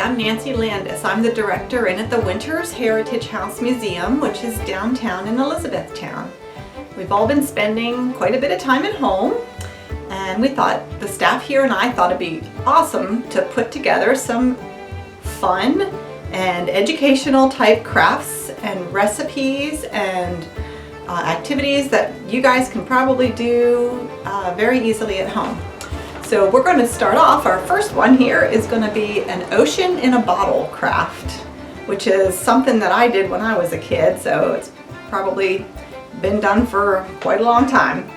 I'm Nancy Landis. I'm the director in at the Winters Heritage House Museum, which is downtown in Elizabethtown. We've all been spending quite a bit of time at home, and we thought, the staff here and I thought it'd be awesome to put together some fun and educational type crafts and recipes and activities that you guys can probably do very easily at home. So we're going to start off, our first one here is going to be an ocean in a bottle craft, which is something that I did when I was a kid, so it's probably been done for quite a long time.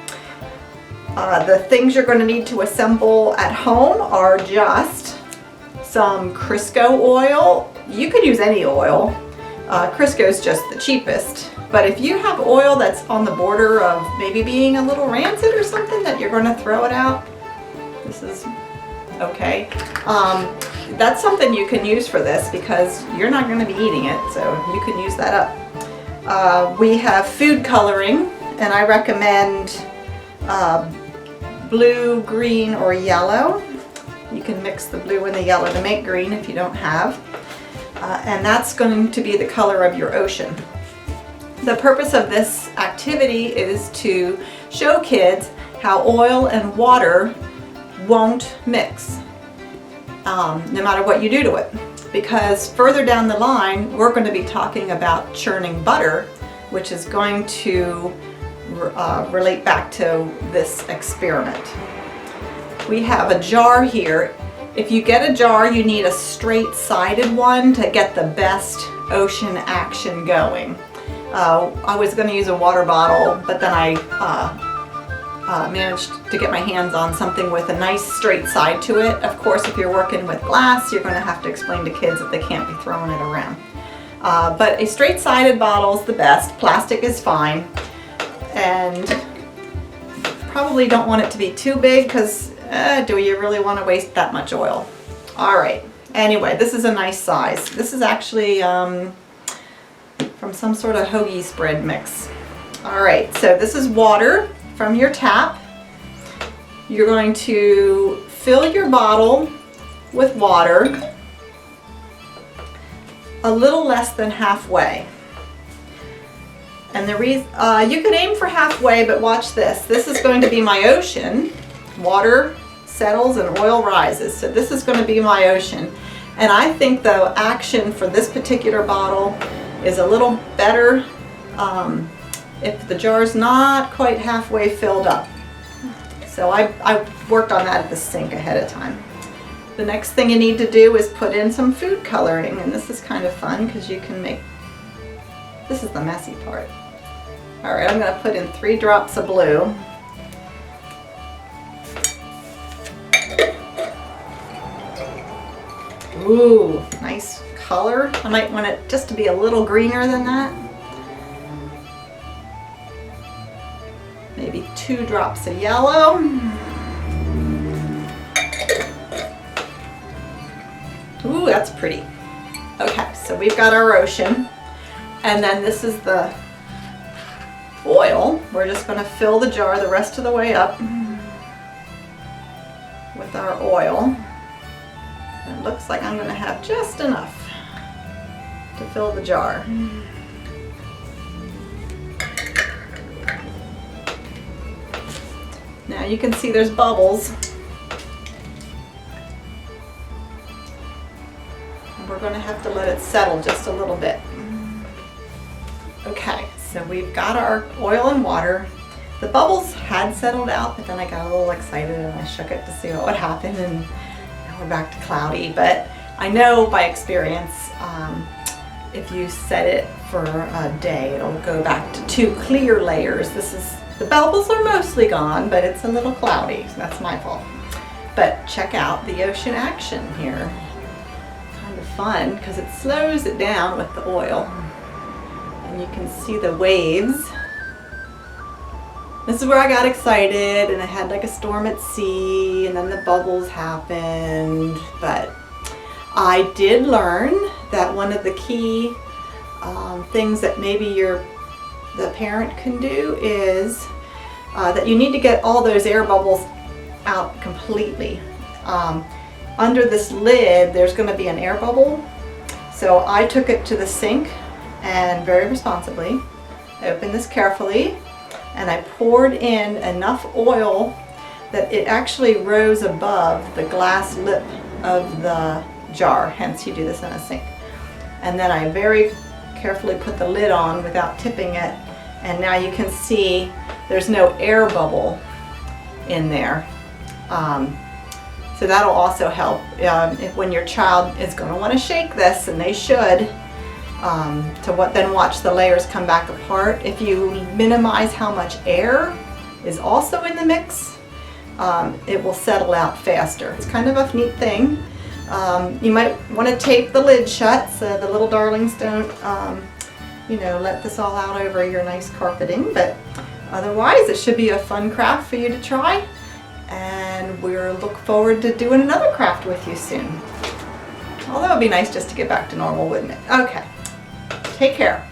The things you're going to need to assemble at home are just some Crisco oil. You could use any oil. Crisco is just the cheapest. But if you have oil that's on the border of maybe being a little rancid or something that you're going to throw it out, this is okay. That's something you can use for this because you're not going to be eating it, so you can use that up. We have food coloring, and I recommend blue, green, or yellow. You can mix the blue and the yellow to make green if you don't have. And that's going to be the color of your ocean. The purpose of this activity is to show kids how oil and water won't mix, no matter what you do to it. Because further down the line, we're going to be talking about churning butter, which is going to relate back to this experiment. We have a jar here. If you get a jar, you need a straight-sided one to get the best ocean action going. I was going to use a water bottle, but then I managed to get my hands on something with a nice straight side to it. Of course, if you're working with glass, you're going to have to explain to kids that they can't be throwing it around. But a straight-sided bottle is the best. Plastic is fine. And probably don't want it to be too big because do you really want to waste that much oil? All right. Anyway, this is a nice size. This is actually from some sort of hoagie spread mix. All right, so this is water from your tap. You're going to fill your bottle with water a little less than halfway. And the reason you could aim for halfway, but watch this. This is going to be my ocean. Water settles and oil rises. So this is going to be my ocean. And I think the action for this particular bottle is a little better if the jar's not quite halfway filled up. So I worked on that at the sink ahead of time. The next thing you need to do is put in some food coloring, and this is kind of fun because you can make, this is the messy part. All right, I'm going to put in 3 drops of blue. Ooh, nice color. I might want it just to be a little greener than that. Maybe 2 drops of yellow. Ooh, that's pretty. Okay, so we've got our ocean. And then this is the oil. We're just going to fill the jar the rest of the way up with our oil. It looks like I'm going to have just enough to fill the jar. Now you can see there's bubbles. And we're going to have to let it settle just a little bit. Okay, so we've got our oil and water. The bubbles had settled out, but then I got a little excited and I shook it to see what would happen, and now we're back to cloudy. But I know by experience, if you set it for a day, it'll go back to 2 clear layers. The bubbles are mostly gone, but it's a little cloudy, so that's my fault. But check out the ocean action here. Kind of fun because it slows it down with the oil. And you can see the waves. This is where I got excited, and I had like a storm at sea, and then the bubbles happened. But I did learn that one of the key things that maybe the parent can do is that you need to get all those air bubbles out completely. under this lid there's going to be an air bubble. So I took it to the sink and very responsibly, I opened this carefully and I poured in enough oil that it actually rose above the glass lip of the jar, hence you do this in a sink. And then I very carefully put the lid on without tipping it, and now you can see there's no air bubble in there. So that'll also help when your child is going to want to shake this, and they should, then watch the layers come back apart. If you minimize how much air is also in the mix, it will settle out faster. It's kind of a neat thing. You might want to tape the lid shut so the little darlings don't, let this all out over your nice carpeting. But otherwise, it should be a fun craft for you to try. And we'll look forward to doing another craft with you soon. Although it'd be nice just to get back to normal, wouldn't it? Okay. Take care.